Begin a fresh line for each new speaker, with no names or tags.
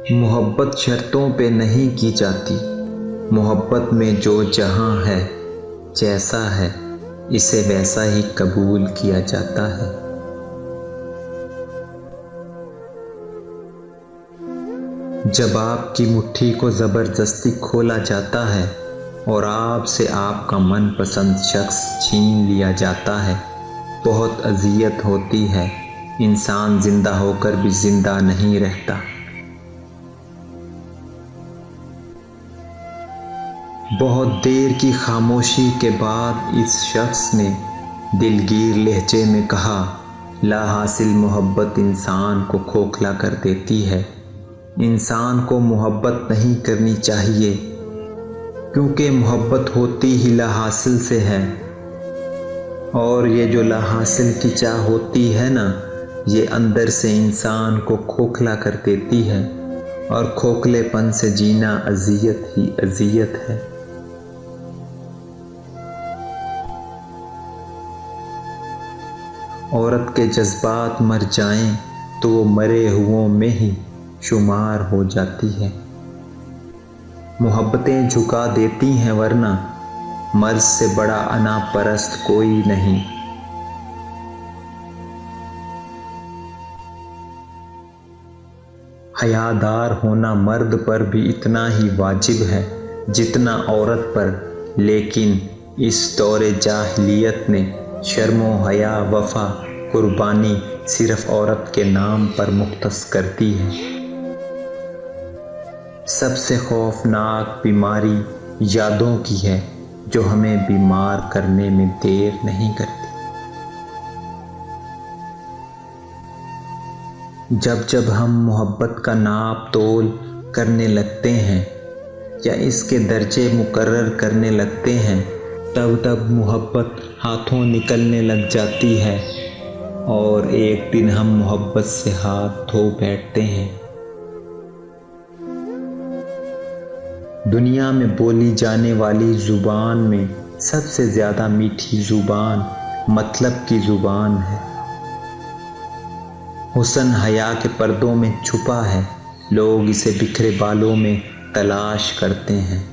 محبت شرطوں پہ نہیں کی جاتی، محبت میں جو جہاں ہے جیسا ہے اسے ویسا ہی قبول کیا جاتا ہے۔ جب آپ کی مٹھی کو زبردستی کھولا جاتا ہے اور آپ سے آپ کا من پسند شخص چھین لیا جاتا ہے، بہت اذیت ہوتی ہے، انسان زندہ ہو کر بھی زندہ نہیں رہتا۔ بہت دیر کی خاموشی کے بعد اس شخص نے دلگیر لہجے میں کہا، لا حاصل محبت انسان کو کھوکھلا کر دیتی ہے۔ انسان کو محبت نہیں کرنی چاہیے، کیونکہ محبت ہوتی ہی لا حاصل سے ہے، اور یہ جو لا حاصل کی چاہ ہوتی ہے نا، یہ اندر سے انسان کو کھوکھلا کر دیتی ہے، اور کھوکھلے پن سے جینا اذیت ہی اذیت ہے۔ عورت کے جذبات مر جائیں تو وہ مرے ہوں میں ہی شمار ہو جاتی ہے۔ محبتیں جھکا دیتی ہیں، ورنہ مرض سے بڑا انا پرست کوئی نہیں۔ حیادار ہونا مرد پر بھی اتنا ہی واجب ہے جتنا عورت پر، لیکن اس دور جاہلیت نے شرم و حیا، وفا، قربانی صرف عورت کے نام پر مختص کر دی ہے۔ سب سے خوفناک بیماری یادوں کی ہے، جو ہمیں بیمار کرنے میں دیر نہیں کرتی۔ جب جب ہم محبت کا ناپ تول کرنے لگتے ہیں یا اس کے درجے مقرر کرنے لگتے ہیں، تب محبت ہاتھوں نکلنے لگ جاتی ہے، اور ایک دن ہم محبت سے ہاتھ دھو بیٹھتے ہیں۔ دنیا میں بولی جانے والی زبان میں سب سے زیادہ میٹھی زبان مطلب کی زبان ہے۔ حسن حیا کے پردوں میں چھپا ہے، لوگ اسے بکھرے بالوں میں تلاش کرتے ہیں۔